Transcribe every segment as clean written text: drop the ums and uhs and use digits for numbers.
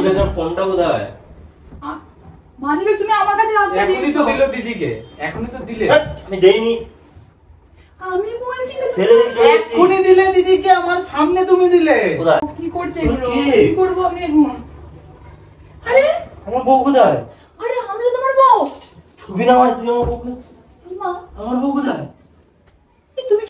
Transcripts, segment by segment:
দেখো ফোনটা কোথায়? মানিব্যাগ তুমি আমার কাছে রাখতে দিয়েছো। এখনই তো দিল দিদিকে, এখনই তো দিলে। আমি দেইনি। আমি বলছি না ফেলে রেখে এসেছি। এখনই দিলে দিদিকে, আমার সামনে তুমি দিলে। কোথায়? কি করছে এগুলো? কি করব আমি এখন? আরে আমার বউ কোথায়? আরে আমি তো তোমার বউ। ছবি না আমার, তুই আমার বউ কোথায়? মা আমার বউ কোথায়? তুমি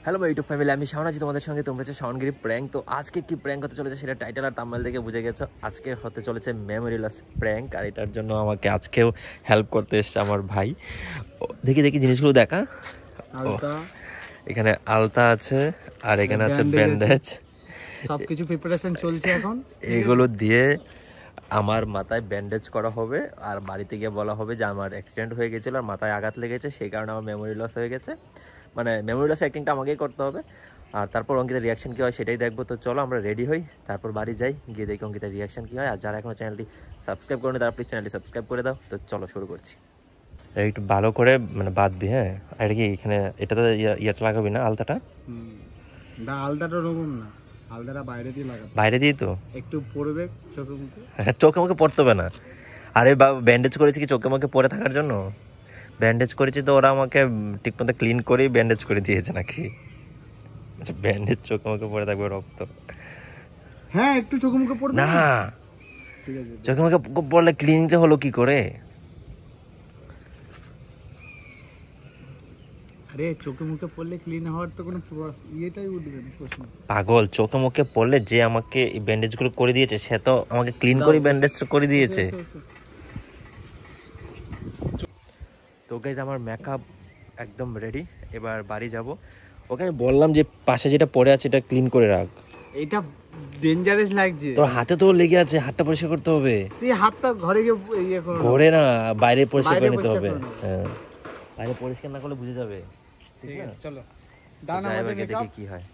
হ্যালো মাই ইউটিউব ফ্যামিলি, আমি শাওন আছি তোমাদের সঙ্গে। তোমরা হচ্ছে শাওনগিরি প্র্যাঙ্ক। তো আজকে কি প্র্যাঙ্ক হতে চলেছে সেটা টাইটেল আর থাম্বনেল দেখে বুঝে গেছো। আজকে হতে চলেছে মেমোরি লস প্র্যাঙ্ক, আর এটার জন্য আমাকে আজকেও হেল্প করতে এসছে আমার ভাই। দেখি দেখি জিনিসগুলো দেখা। এখানে আলতা আছে আর এখানে আছে ব্যান্ডেজ, সবকিছু প্রিপারেশন চলছে এখন। এগুলো দিয়ে আমার মাথায় ব্যান্ডেজ করা হবে, আর বাড়িতে গিয়ে বলা হবে যে আমার অ্যাক্সিডেন্ট হয়ে গেছিলো আর মাথায় আঘাত লেগেছে, সেই কারণে আমার মেমোরি লস হয়ে গেছে। মানে মেমোরি লস অ্যাক্টিংটা আমাকেই করতে হবে, আর তারপর অঙ্কিতার রিয়াকশন কী হয় সেটাই দেখবো। তো চলো আমরা রেডি হই, তারপর বাড়ি যাই, গিয়ে দেখি অঙ্কিতার রিয়াকশন কী হয়। আর যারা এখনও চ্যানেলটি সাবস্ক্রাইব করেনি তারা প্লিজ চ্যানেলটি সাবস্ক্রাইব করে দাও। তো চলো শুরু করছি। একটু ভালো করে মানে বাঁধবি, হ্যাঁ। আর কি এখানে এটাতে ইয়েটা লাগাবি না, আলতাটা? আলতাটা ওরকম না, আলতাটা বাইরে দিয়ে লাগাবো। বাইরে দিয়ে তো একটু পড়বে চোখে মুখে। হ্যাঁ, চোখে মুখে পড়তে হবে না। আরে ব্যান্ডেজ করেছি কি চোখে মুখে পরে থাকার জন্য? ব্যান্ডেজ করেছি তো ওরা আমাকে ঠিকমতো ক্লিন করেই ব্যান্ডেজ করে দিয়েছে নাকি? ব্যান্ডেজ চোখে মুখে পরে থাকবে, রক্ত? হ্যাঁ একটু চোখে মুখে পড়বে না, ঠিক আছে। চোখে মুখে পড়লে ক্লিনটা হলো কি করে? আরে চোখে মুখে পড়লে ক্লিন হওয়ার তো কোনো ইয়েটাই উঠবে না, প্রশ্ন। পাগল, চোখে মুখে পড়লে যে আমাকে এই ব্যান্ডেজগুলো করে দিয়েছে সে তো আমাকে ক্লিন করে ব্যান্ডেজ করে দিয়েছে। তো গাইজ আমার মেকআপ একদম রেডি, এবার বাড়ি যাব। ওকে আমি বললাম যে পাশে যেটা পড়ে আছে এটা ক্লিন করে রাখ। এইটা ডেঞ্জারাস লাগছে। তোর হাতে তো লেগে আছে, হাতটা পরিষ্কার করতে হবে। সেই হাতটা ঘরে গিয়ে ইয়ে করো। ঘরে না, বাইরে পরিষ্কার করে নিতে পরিষ্কার হবে। করো। হ্যাঁ, বাইরে পরিষ্কার না করলে বুঝে যাবে। ঠিক আছে চলো তো ডান যাই, আমাদের এবার গিয়ে মেকআপ। দেখি কি হয়।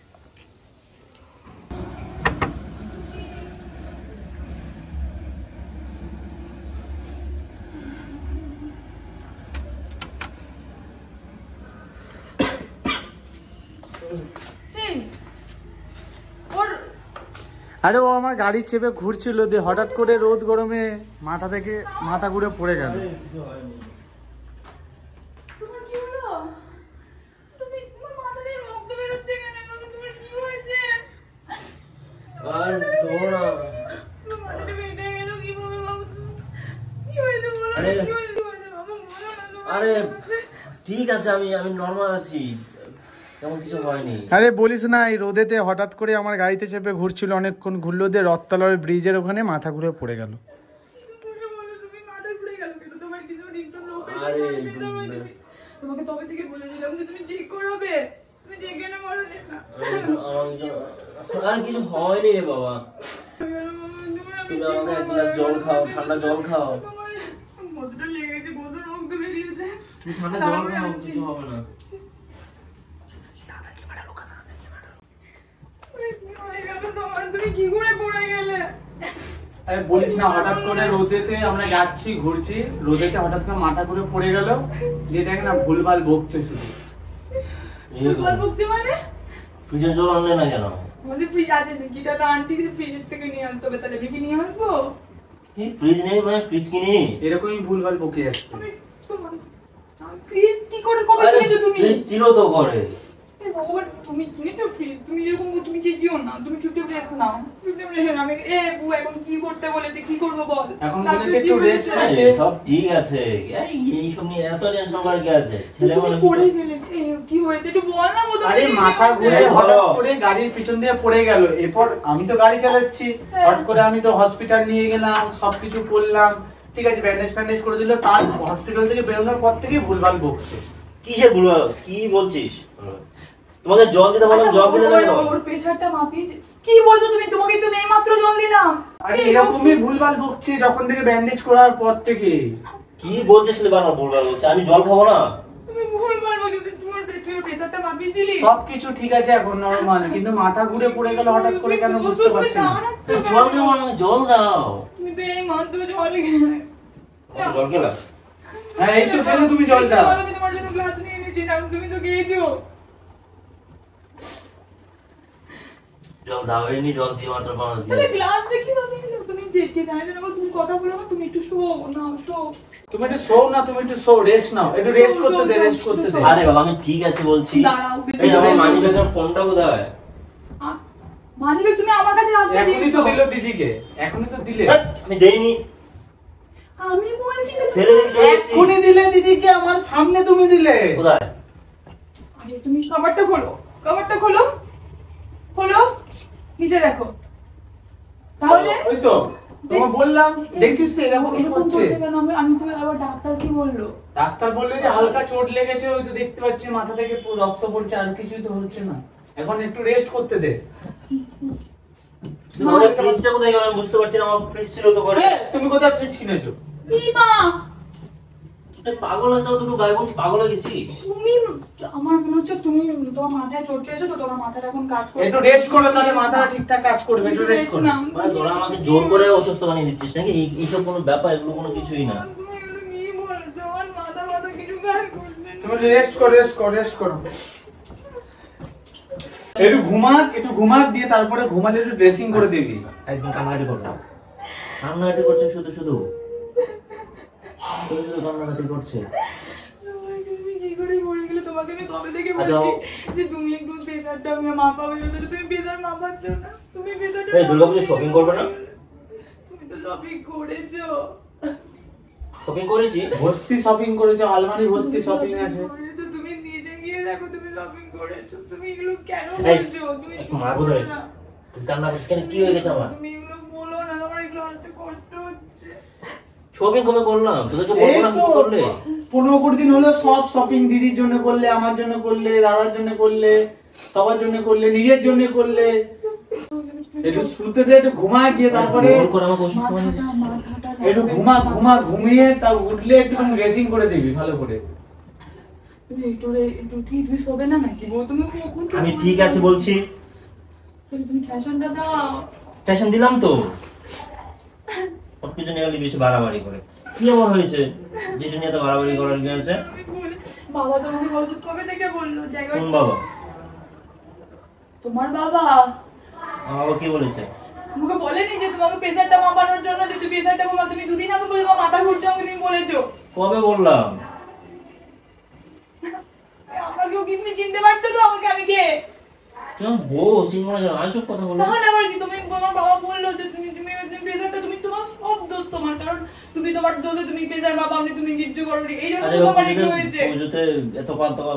আরে ও আমার গাড়ি চেপে ঘুরছিল, দিয়ে হঠাৎ করে রোদ গরমে মাথা থেকে মাথা ঘুরে পড়ে গেল। তোমার কি হলো? তুমি তোমার মাথা দিয়ে রক্ত বের হচ্ছে কেন? তোমার কি হয়েছে? আর দৌড়া। তোমার মাথাটা ফেটে গেল কিভাবে বাবু? কি হয়েছে বলো? আরে কি হয়েছে বাবু? বলো না তোমার। আরে ঠিক আছে, আমি নরমাল আছি, তেমন কিছু হয়নি। আরে বলিস না, এই রোদেতে হঠাৎ করে আমার গাড়িতে চেপে ঘুরছিল, অনেকক্ষণ ঘুরলো, দিয়ে রথতলার ব্রিজের ওখানে মাথা ঘুরে পড়ে গেল। তুমি বলো, তুমি মাথা ঘুরে গেল কেন? তোমার কিছু রিপোর্ট লোক আরে তোমাকে তবে থেকে বলেছিলাম যে তুমি চেক করাবে, তুমি চেক কেন করলে না? আর কিছু হয়নি রে বাবা। তুমি আমাকে এক গ্লাস জল খাও, ঠান্ডা জল খাও। কতটা লেগেছে, কত রক্ত বেরিয়েছে। তুমি ঠান্ডা জল খাও, কিছু হবে না। তুমি কি করে পড়ে গেলে? আরে বলিস না, হঠাৎ করে রোদেতে আমরা যাচ্ছি ঘুরছি, রোদেতে হঠাৎ করে মাথা ঘুরে পড়ে গেল, দিয়ে দেখ না ভুলভাল বকছে শুধু। ভুলভাল বকছে মানে? ফ্রিজের জল আনলে না কেন? আমাদের ফ্রিজ আছে নাকি? এটা তো আন্টিদের ফ্রিজের থেকে নিয়ে আসতে হবে, তাহলে আমি কি নিয়ে আসবো? ফ্রিজ নেই মানে ফ্রিজ কিনি? এরকমই ভুলভাল বকে যাচ্ছে। ফ্রিজ কি করে কবে কিনেছো তুমি? ফ্রিজ ছিল তো ঘরে। ভগবান, তুমি কিনেছো ফ্রিজ? তুমি যেরকম তুমি চেঁচিও না, তুমি চুপচাপ রেস্ট নাও। চুপচাপ রেস্ট নাও। আমি বউ এখন কি করতে বলেছে, কি করবো বল? এখন বলেছে একটু রেস্ট নিতে। সব ঠিক আছে, এইসব নিয়ে এত টেনশন করার কি আছে? ছেলে তুমি মানে পড়ে গেলে, কি হয়েছে একটু বল না। আরে মাথা ঘুরে হঠাৎ করে গাড়ির পিছন দিয়ে পড়ে গেল। এরপর আমি তো গাড়ি চালাচ্ছি, হঠাৎ করে আমি তো হসপিটাল নিয়ে গেলাম, সবকিছু করলাম, ঠিক আছে, ব্যান্ডেজ ফ্যান্ডেজ করে দিল। তার হসপিটাল থেকে বেরোনোর পর থেকে ভুলভাল বকছে। কিসের ভুল? কি বলছিস? তোমাকে জল দিতে বললাম, জল দিলে না কেন? ওর প্রেসারটা মাপিয়ে কি বলছো তুমি? তোমাকে তো নেই মাত্র জল দিলাম। আরে এরকমই ভুলভাল বকছে যখন থেকে ব্যান্ডেজ করার পর থেকে। কি বলছিস বারবার ভুলভাল বলছে? আমি জল খাবো না? তুমি ভুলভাল বলছো, তোমার প্রেসারটা মাপিয়েছিলি? সবকিছু ঠিক আছে এখন নরমাল, কিন্তু মাথা ঘুরে পড়ে গেল হঠাৎ করে কেন বুঝতে পারছি না। জল খাবো না, জল দাও। তুমি তো এই মাত্র জল জল খেলা? হ্যাঁ এই তো খেলে, তুমি জল দাও। আমি তোমার জন্য গ্লাস নিয়ে এনেছি, তুমি তো খেয়েছো। জল দাও, এমনি জল দিয়ে মাত্র পাওয়া তাহলে গ্লাসটা কিভাবে এলো? তুমি যে জানার জন্য তুমি কথা বলো না, তুমি একটু শো না শো। তুমি একটু শো না, তুমি একটু শো, রেস্ট নাও, একটু রেস্ট করতে দে, রেস্ট করতে দে। আরে বাবা আমি ঠিক আছে বলছি। দাঁড়াও, এই আমার মানি ব্যাগের ফোনটা কোথায়? মানিবে তুমি আমার কাছে রাখতে এখনই তো দিয়েছো। দিল দিদিকে, এখনই তো দিলে। আমি দেইনি, আমি বলছি না ফেলে রেখে চলে এসেছি। এখনই দিলে দিদিকে, আমার সামনে তুমি দিলে। কোথায়? আরে তুমি কভারটা খোলো, কভারটা খোলো, খোলো, নিচে দেখো। তাহলে ওই তো তোমার বললাম, দেখছিস তো এরকম এরকম হচ্ছে। করছে কেন? আমি তুমি আবার ডাক্তার কি বললো? ডাক্তার বললো যে হালকা চোট লেগেছে, ওই তো দেখতে পাচ্ছি মাথা থেকে পুরো রক্ত পড়ছে, আর কিছুই তো হচ্ছে না। এখন একটু রেস্ট করতে দে। তোমাদের ফ্রিজটা কোথায় গেল আমি বুঝতে পারছি না। আমার ফ্রিজ ছিল তো ঘরে। তুমি কোথায় ফ্রিজ কিনেছো? ইমা, তুই পাগল হয়ে যাও, দুটো ভাই বোন কি পাগল হয়ে গেছিস? তুমি আমার মনে হচ্ছে তুমি তোমার মাথায় চোট পেয়েছো তো, তোমার মাথাটা এখন কাজ করছে। একটু রেস্ট করো, তাহলে মাথাটা ঠিকঠাক কাজ করবে। একটু রেস্ট করো। মানে তোরা আমাকে জোর করে অসুস্থ বানিয়ে দিচ্ছিস নাকি? এইসব কোনো ব্যাপার, এগুলো কোনো কিছুই না। তুমি এগুলো কি বলছো? আমার মাথা কিছু কাজ করছে না। তুমি রেস্ট করো, রেস্ট করো, রেস্ট করো। একটু ঘুমাক দিয়ে তারপরে ঘুমালে একটু ড্রেসিং করে দিবি। একদম কান্নাকাটি করো না। কান্নাকাটি করছে শুধু শুধু, শুধু শুধু কান্নাকাটি করছে। তুমি কি করে পড়ে গেলে? তোমাকে আমি কবে থেকে আচ্ছা, বলছি যে তুমি একটু প্রেসারটা মাপাবে, তুমি প্রেসার মাপাচ্ছ না। তুমি প্রেসারটা এই দুর্গাপুজো শপিং করবে না? তুমি তো শপিং করেছো। শপিং করেছি। ভর্তি শপিং করেছো, আলমারি ভর্তি শপিং আছে। করেছো, তুমি নিজে গিয়ে দেখো তুমি শপিং করেছো। তুমি এগুলো কেন এই, বলছো? তুমি একটু মারবো ধরে। না। তুই কান্না করছিস কেন? কি হয়ে গেছে আমার? তুমি এগুলো বলো না, আমার এগুলো আসতে কষ্ট হচ্ছে। শপিং কবে করলাম? তোদেরকে বলবো এই না তো কি করলে? 15-20 দিন হলো সব শপিং দিদির জন্য করলে, আমার জন্য করলে, দাদার জন্য করলে, সবার জন্য করলে, নিজের জন্য করলে। একটু শুতে দে, একটু ঘুমা গিয়ে তারপরে জোর করে আমাকে অসুস্থ বানিয়ে দিচ্ছিস। মাথাটা একটু ঘুমিয়ে তা উঠলে একটু ড্রেসিং করে দিবি ভালো করে। তুমি একটু কি তুমি শোবে না নাকি? তুমি কখন আমি ঠিক আছে বলছি। তুমি ফ্যাশনটা দাও। ফ্যাশন দিলাম তো। সবকিছু নিয়ে গেলে বেশি বাড়াবাড়ি করে। কি এমন হয়েছে যেটা নিয়ে তো বাড়াবাড়ি করার কি আছে? বাবা তোমাকে বলতো কবে থেকে বললো জায়গা? কোন বাবা? তোমার বাবা আমার বাবা কি বলেছে? মুখে বলেনি যে তোমাকে প্রেসারটা মাপানোর জন্য যে তুমি প্রেসারটা কমা? তুমি দুদিন আগে বলে তোমার মাথা ঘুরছে, আমাকে তুমি বলেছো। কবে বললাম? আমাকেও কি তুমি চিনতে পারছো তো? আমাকে আমি কে? কেমন বউ চিনবো না কেন? আজব কথা বলো। তাহলে আবার কি? তুমি তোমার বাবা বললো যে তুমি প্রেসারটা তুমি তোমার সব দোষ তোমার, কারণ তুমি তোমার দোষে তুমি প্রেসার মাপাওনি, তুমি কিচ্ছু করোনি, এই জন্য আরে তো তোমার এগুলো হয়েছে। পুজোতে এত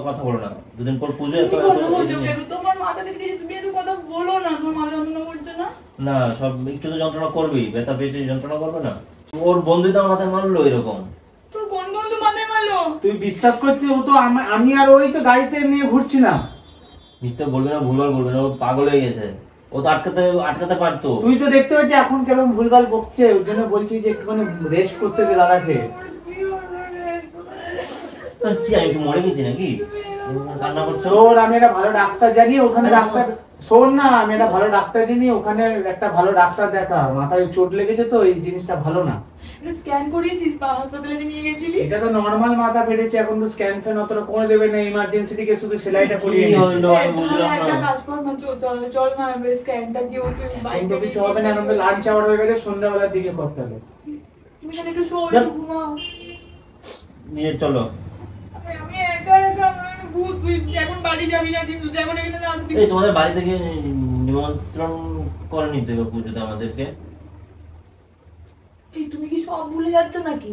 কথা বলো না। দুদিন পর পুজো এত তুমি কথা বলছো কেন? তোমার মাথা থেকে তুমি এত কথা বলো না। তোমার মাথা যন্ত্রণা করছে না? না, সব একটু তো যন্ত্রণা করবেই। ব্যথা পেয়েছে, যন্ত্রণা করবে না? ওর বন্ধুই তো আমার মাথায় মারলো এরকম। তোর কোন বন্ধু মাথায় মারলো? তুই বিশ্বাস করছিস? ও তো আমি আর ওই তো গাড়িতে নিয়ে ঘুরছিলাম। মিথ্যে বলবে না, ভুলভাল বলবে না। ও পাগল হয়ে গেছে। ও তো আটকাতে পারতো। তুই তো দেখতে পাচ্ছিস এখন কেমন ভুলভাল বকছে, ওই জন্য বলছি যে একটুখানি রেস্ট করতে দে দাদাকে। তোর কি আমি কি মরে গেছি নাকি? কান্না করছো? শোন, আমি একটা ভালো ডাক্তার জানি, ওখানে ডাক্তার শোন না, আমি একটা ভালো ডাক্তার জানি, ওখানে একটা ভালো ডাক্তার দেখা। মাথায় চোট লেগেছে তো, এই জিনিসটা ভালো না। স্ক্যান করিয়েছিস বা হাসপাতালে যে নিয়ে গেছিলি? এটা তো নরমাল মাথা ফেটেছে, এখন তো স্ক্যান ফ্যান অতটা করে দেবে না, ইমার্জেন্সি থেকে শুধু সেলাইটা করিয়ে কি নিয়েছি। হলো আমি বুঝলাম একটা না। কাজ কর না, চল না স্ক্যানটা দিও তুই এখন বাইরে। তো কিছু হবে না, এখন তো লাঞ্চ আওয়ার হয়ে গেছে, সন্ধ্যাবেলার দিকে করতে হবে। তুমি খালি একটু শো, দেখ। একটু ঘুমাও। নিয়ে চলো। আমি একা আমার ভূত বুঝছি। এখন বাড়ি যাবি না কিন্তু, এখন এখানে আসবি। এই তোমাদের বাড়ি থেকে নিমন্ত্রণ করেনি তো এবার পুজোতে আমাদেরকে? এই তুমি কি সব ভুলে যাচ্ছ নাকি?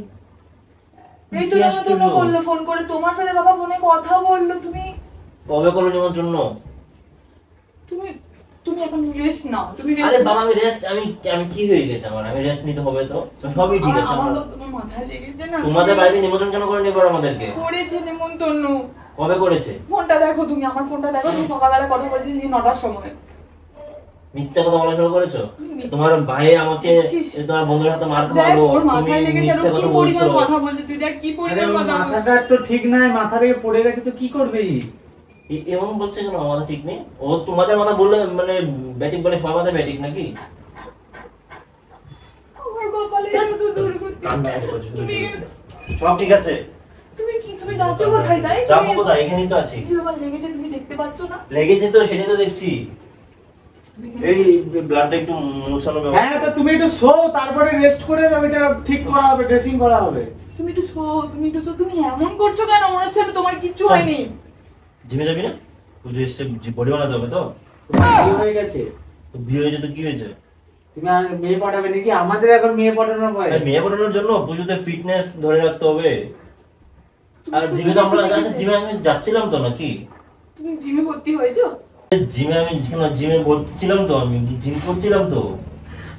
এই তো কি নিমন্ত্রণ আশ্চর্য। করলো ফোন করে, তোমার সাথে বাবা ফোনে কথা বললো। তুমি কবে করলো নিমন্ত্রণ? তুমি তুমি এখন রেস্ট নাও। তুমি আরে রেস্ট বাবা আমি কি হয়ে গেছে আমার? আমি রেস্ট নিতে হবে তো। তো সবই ঠিক আছে আমার। তোমার মাথায় লেগেছে না? তোমাদের বাড়িতে নিমন্ত্রণ কেন করেনি এবার আমাদেরকে? করেছে নিমন্ত্রণ। কবে করেছে? ফোনটা দেখো, তুমি আমার ফোনটা দেখো। তুমি সকালবেলা কথা বলছিস 9টার সময়। মিথ্যা কথা বলা শুরু করেছো? তোমার ভাই আমাকে তোমার বন্ধুর হাতে মার দেখ খাওয়ালো, ওর তুমি মাথায় লেগেছে, আর ও মিথ্যা কি কথা বলছো। পরিমাণ কথা বলছে। তুই দেখ কি আরে পরিমাণ ওর কথা বলছে। মাথাটা তো ঠিক নাই, মাথা থেকে পড়ে গেছে তো কি করবে? এমন বলছে কেন? আমার মাথা ঠিক নেই? ও তোমাদের মাথা বললে মানে ব্যাটিক বলে সবার মাথায় ব্যাটিক নাকি? আমার কপালে এত দুর্গতি। কান্না করছো শুধু তুমি শুধু। সব ঠিক আছে? তুমি যাচ্ছ কোথায়? তাই যাবো কোথায়? এখানেই তো আছি। কি তোমার লেগেছে তুমি দেখতে পাচ্ছ না? লেগেছে তো, সেটাই তো দেখছি। এই ব্লাডটা একটু মোছানো ব্যবস্থা। হ্যাঁ তো তুমি একটু শো, তারপরে রেস্ট করে ওটা ঠিক করা হবে, ড্রেসিং করা হবে। তুমি একটু শো, তুমি এমন করছো কেন? মনে হচ্ছে তোমার কিচ্ছু হয়নি। জিমে যাবি না? পুজো এসে বডি বানাতে হবে তো? বিয়ে হয়ে গেছে, তো বিয়ে হয়েছে তো কি হয়েছে? তুমি আর মেয়ে পটাবে নাকি? আমাদের এখন মেয়ে পটানোর বয়স। আরে মেয়ে পটানোর জন্য পুজোতে ফিটনেস ধরে রাখতে হবে। আর জিমে তো আমরা জিমে আমি যাচ্ছিলাম তো নাকি? তুমি জিমে ভর্তি হয়েছো? জিমে আমি জিমে ভর্তি ছিলাম তো, আমি জিম করছিলাম তো।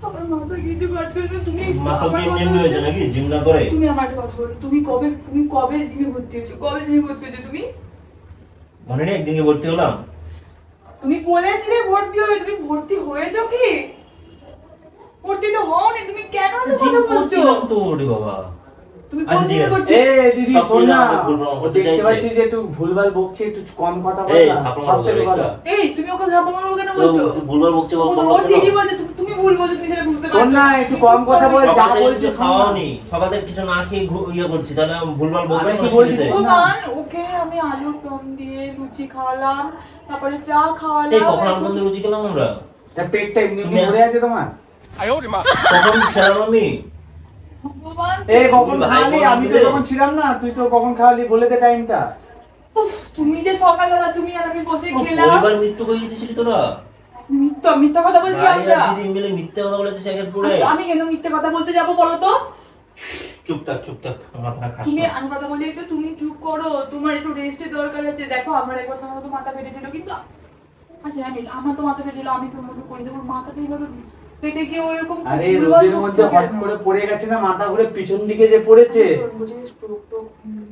আমার মাথা কিছু কাজ করে না। তুমি মাথা কি এমনি হয়েছে নাকি জিম না করে? তুমি আমার একটা কথা বলো, তুমি কবে জিমে ভর্তি হয়েছো? কবে জিমে ভর্তি হয়েছো তুমি? মনে নেই একদিনকে ভর্তি হলাম? তুমি বলেছিলে ভর্তি হবে, তুমি ভর্তি হয়েছো কি? ভর্তি তো হওনি, তুমি কেন এত জিম কথা বলছো? করছিলাম তো ওরে বাবা। তুমি আচ্ছা, কোন ঠিক জিমে আছে। করছো? এ দিদি সব শোন না, কিছু আমাকে বলবো, ও দেখতে পাচ্ছি যে একটু ভুলভাল বকছে, একটু কম কথা বল এই, না, থাপ্পড় সব মারবো থেকে তোরে ভালো। একটা। এই তুমি ওকে ঝাপা মারবো কেন তো বলছো? ভুলবার বকছে বল, ও তো ও ঠিকই বলছে, তুমি ভুল বলছো, তুমি সেটা বুঝতে শোন পারছো না, একটু কম কথা বল, যা সকালে বলছিস কিছু খাওয়াওনি, সকালে কিছু না খেয়ে ইয়ে করছি, তাহলে আমি ভুলবার বকবো আমি না কি অসুবিধা বলছি নেই। শোন। ভগবান, ওকে আমি আলুর দম দিয়ে লুচি খাওয়ালাম, তারপরে চা এই খাওয়ালাম। কখন আলুদম দিয়ে লুচি খেলাম আমরা? তা পেটটা এমনি তুমি- ভরে আছে তোমার? কখন খেলাম আমি? ভগবান, এই কখন ভাই খাওয়ালি? বল আমি তো দিলে। তখন ছিলাম না, তুই তো কখন খাওয়ালি বলে দে টাইমটা। উফ, তুমি যে সকালবেলা তুমি আর আমি বসে খেলাম। পরিবার মৃত্যু করে গেছিলি তোরা? মিথ্যা কথা বলছি ভাই আমরা। আর দিদি মিলে মিথ্যে কথা বলেছিস একের পরে। আমি কেন মিথ্যে কথা বলতে যাবো বলো তো? চুপ থাক, মাথাটা খাস তুমি না। আমি কথা বলি একটু, তুমি চুপ করো, তোমার একটু রেস্টের দরকার আছে। দেখো আমার একবার তোমার তো মাথা ফেটেছিল, কিন্তু আচ্ছা জানিস আমার তো মাথা ফেটেছিল, আমি তোর মতো করে দেবো মাথাটা এইভাবে ফেটে গিয়ে ওইরকম আরে রোদের মধ্যে হট করে পড়ে গেছে না, মাথা ঘুরে পিছন দিকে যে পড়েছে।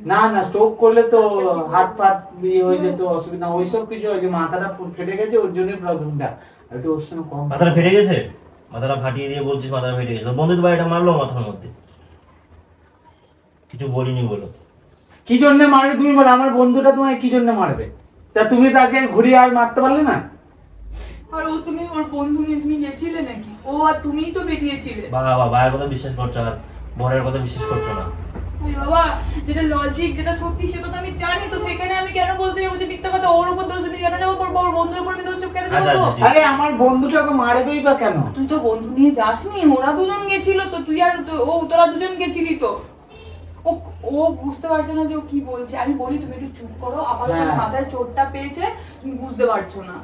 না না, স্ট্রোক করলে তো হাত পাত ইয়ে হয়ে যেত, অসুবিধা ওইসব কিছু হয়, যে মাথাটা ফেটে গেছে ওর জন্যই প্রবলেমটা। একটু ওর সঙ্গে কম। মাথাটা ফেটে গেছে? মাথাটা ফাটিয়ে দিয়ে বলছিস মাথাটা ফেটে গেছে? বন্ধু বাড়িটা মারলো মাথার মধ্যে, কিছু বলিনি বলো। কি জন্য মারবে তুমি বলো? আমার বন্ধুটা তোমায় কি জন্য মারবে? তা তুমি তাকে ঘুরিয়ে আর মারতে পারলে না? আর ও তুমি ওর বন্ধু নিয়ে তুমি গেছিলে নাকি? ও আর তুমিই তো বেরিয়েছিলে। বাবা ভাইয়ের কথা বিশ্বাস করছো আর বরের কথা বিশ্বাস করছো না? আরে বাবা, যেটা লজিক, যেটা সত্যি সেটা তো আমি জানি, তো সেখানে আমি কেন বলতে যাবো যে মিথ্যা কথা? ওর উপর দোষ আমি কেন যাবো? ওর বন্ধুর উপর আমি দোষ কেন আচ্ছা, যাবো? আচ্ছা, আরে আমার বন্ধুটাকে মারবেই বা কেন? তুই তো বন্ধু নিয়ে যাসনি, ওরা দুজন গেছিল তো, তুই আর তোরা দুজন গেছিলি তো। ও ও বুঝতে পারছে না যে ও কি বলছে। আমি বলি তুমি একটু চুপ করো, আপাতত হ্যাঁ। মাথায় চোটটা পেয়েছে, তুমি বুঝতে পারছো না।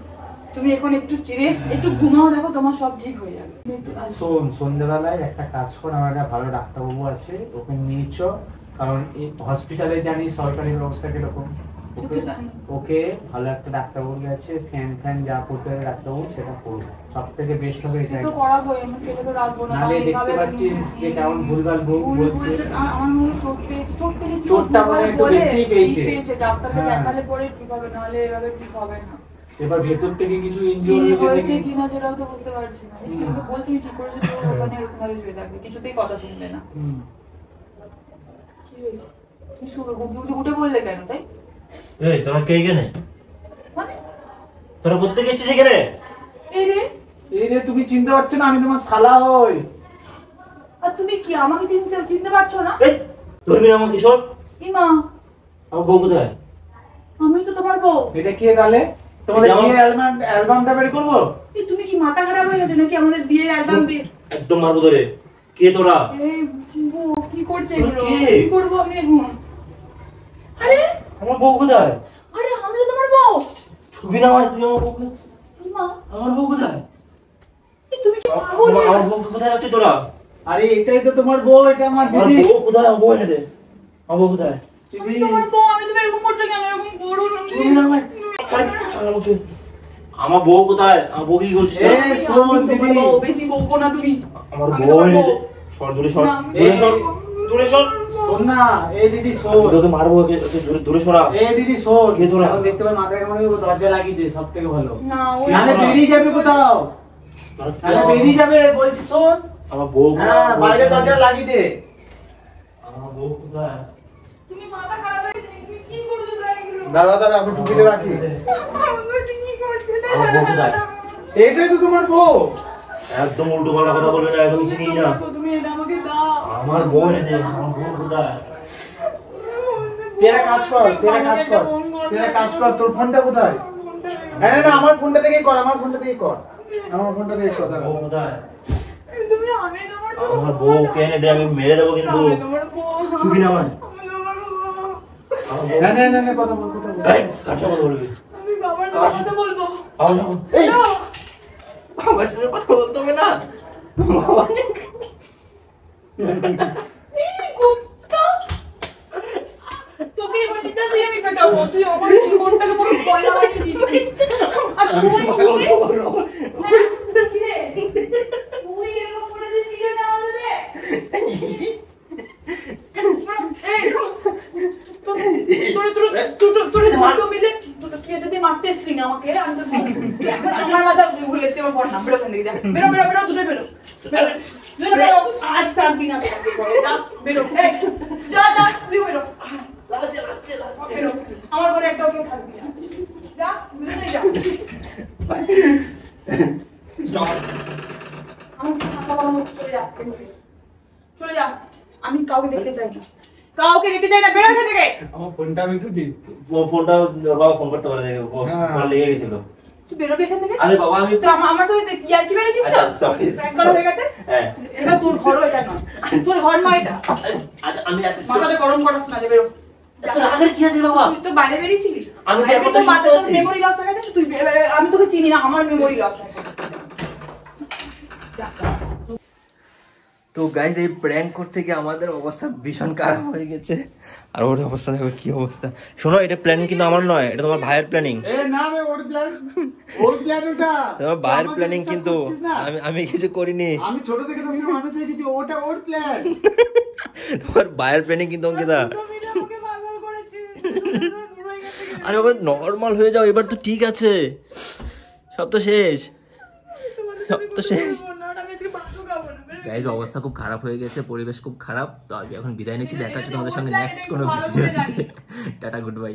তুমি এখন একটু রেস্ট, একটু ঘুমাও, দেখো তোমার সব ঠিক হয়ে যাবে। তুমি একটু শোন, সন্ধ্যেবেলায় একটা কাজ কর, আমার একটা ভালো ডাক্তারবাবু আছে, ওকে নিয়ে চ। কারণ এই হসপিটালে জানি সরকারি ব্যবস্থা কিরকম। ওকে ভালো একটা ডাক্তারবাবু আছে, স্ক্যান ফ্যান যা করতে হবে ডাক্তারবাবু সেটা করবে, সব থেকে বেস্ট হবে সে এটা। তো করাবোই, আমি ফেলে তো রাখবো না। নালে কারণ দেখতে এভাবে পাচ্ছিস যে কেমন ভুলভাল ভুল বলছে। আমার মনে হয় চোট পেয়েছে, চোটটা মনে হয় একটু বলে, বেশিই কি পেয়েছে। পেয়েছে, ডাক্তারকে হ্যাঁ। দেখালে পরে ঠিক হবে, নাহলে এভাবে ঠিক হবে না। এবার ভেতর থেকে কিছু কি ইনজুরি হয়েছে হয়েছে নাকি? কিনা সেটাও তো বলতে পারছি না। আমি বলছি ঠিক করেছে, তো ওখানে এরকম ভাবে শুয়ে থাকবে, কিছুতেই কথা শুনবে না। হুম। কি হয়েছে? তুমি উঠে বললে কেন? তাই এই তোরা কে এখানে? মানে তোরা করতে গেছিস এখানে? এই রে, এই রে, তুমি চিনতে পারছো না? আমি তোমার শালা হই। আর তুমি কি আমাকে চিনতে পারছো না? এই ধরবি না আমাকে, সর। ইমা, আমার বউ কোথায়? আমি তো তোমার বউ। এটা কে তাহলে? তোমাদের এটা আমার- বিয়ের অ্যালবামটা বের করবো? এই তুমি কি মাথা খারাপ হয়ে গেছে নাকি? আমাদের বিয়ের অ্যালবাম একদম মারবো ধরে। কে তোরা? এই বউ কি করছে তোরা এগুলো? কে? কি করবো আমি এখন? আরে আমার বউ কোথায়? আরে আমি তো তোমার বউ। ছবি না হয় তুই আমার বউ কোথায়? ইমা, আমার বউ কোথায়? এই তুমি কি পাগল? আমার বউ কোথায় রাখলি তোরা? আরে এটাই তো তোমার বউ, এটা আমার আমার দিদি। বউ কোথায়? আমার বউ এনে দে। আমার বউ কোথায়? আমি তোমার বউ, আমি তুমি এরকম করছো কেন? এরকম করো না। ছবি না হয়। ছাড় আমাকে। আমার বউ কোথায়? আমার বউ কি করছিস? এ, শোন দিদি। বেশি বকো না তুমি। আমার আমি বউ তোমার এনে বউ। দে। সর দূরে সর। না, আমি দূরে সর। তোমার বউ। দূরে সর। শোন না, এই দিদি শোন। তোকে মারবো, ওকে দূরে দূরে সরা। এই দিদি শোন। কে তোরা? এখন দেখতে পাই মাথায় কেমন দরজা লাগিয়ে দে, সব থেকে ভালো। না, ওই নাহলে তোরা? বেরিয়ে যাবে কোথাও। তোরা কে? নাহলে বেরিয়ে যাবে বলছি, শোন। আমার বউ কোথায়? হ্যাঁ, বাইরে দরজা লাগিয়ে দে। আমার বউ কোথায়? তুমি মাথা খারাপ হয়ে গেছে, তুমি কি করছো তাই এগুলো? দাঁড়া দাঁড়া, আমি টুপিতে রাখি। আমি বলছি কি করছো? আমার বউ কোথায়? এটাই তো তোমার বউ। একদম উল্টো পাল্টা কথা বলবে না, একদম চিনি না। তুমি এটা আমাকে দাও। আমার বউ এনে দে। আমার বউ কোথায়? তেরা কাজ কর, তেরা কাজ কর, তেরা কাজ কর। তোর ফোনটা কোথায়? না না না, আমার ফোনটা থেকেই কর, আমার ফোনটা থেকেই কর। আমার ফোনটা দিয়ে কথা বল। তুমি আমি তোমার আমার বউ কেনে দে, আমি মেরে দেবো কিন্তু। আমি তোমার বউ। ছুবি না আমার। আমি তোমার বউ। না কথা বল। এই, কার সাথে কথা বলবি? আমি বাবার সাথে বলবো। আও যাও। এই, যাও। আমার সাথে কথা বলতে হবে না। এই কুত্তা। তোকে এবার এটা দিয়ে আমি কাটাবো। তুই আমার জীবনটাকে পুরো বয়লা বানিয়ে দিয়েছিস। আর তুই কি রে? তুই এরকম করে দিস কি না আমাদের? এই তোরে ধরতো মিলে তুই এটা দিয়ে মারতে এসেছিলি না আমাকে? আমি তো এখন আমার মাথা ঘুরে গেছে, আমার বল না। বেরো এখান থেকে, যা। বেরো দুটো বেরো। বেরো আর থাকবি না তোকে বলে, যা বেরো। এই যা তুই বেরো। বেরো, আমার ঘরে একটাও কেউ থাকবি না। যা দুজনেই যা। আমার মাথা বলা মুখ, চলে যা এখান থেকে। চলে যা, আমি কাউকে দেখতে চাই না, বেরো এখান থেকে। আমার ফোনটা আমি তুলি। ফোনটা বাবা ফোন করতে পারে, ফোন লেগে গেছিল। তুই বেরোবি এখান থেকে। আরে বাবা আমি তো আমার সাথে ইয়ার কি বেরেছিস তো? প্র্যাঙ্ক করা হয়ে গেছে। হ্যাঁ, এটা তোর ঘর, এটা নয় তোর ঘর নয় এটা। আচ্ছা আমি মাথাটা গরম করাস না, যে বেরো। তোর আগের কি আছে বাবা? তুই তো বাইরে বেরিয়েছিলি, আমি তো এখন তো সুস্থ মাথায় তোর আছি। মেমোরি লস হয়ে গেছে। তুই আমি তোকে চিনি না, আমার মেমোরি লস হয়ে গেছে। তো গাইজ এই প্র্যাঙ্ক করতে গিয়ে আমাদের অবস্থা ভীষণ খারাপ হয়ে গেছে। আর ওর অবস্থা দেখো কি অবস্থা। শোনো, এটা প্ল্যানিং কিন্তু আমার নয়, এটা তোমার ভাইয়ের প্ল্যানিং। এ না রে, ওর প্ল্যান ওটা তোমার ভাইয়ের প্ল্যানিং, কিন্তু আমি কিছু করিনি। আমি ছোট থেকে তোকে মানুষ হয়েছি, ওটা ওর প্ল্যান। তোমার ভাইয়ের প্ল্যানিং কিন্তু অঙ্কিতা। আমাকে পাগল করেছিস। আরে বাবা নর্মাল হয়ে যাও, এবার তো ঠিক আছে, সব তো শেষ। গাইজ অবস্থা খুব খারাপ হয়ে গেছে, পরিবেশ খুব খারাপ। তো আগে এখন বিদায় নিচ্ছি, দেখা হচ্ছে তোমাদের সঙ্গে নেক্সট কোনো ভিডিও। Tata, good bye.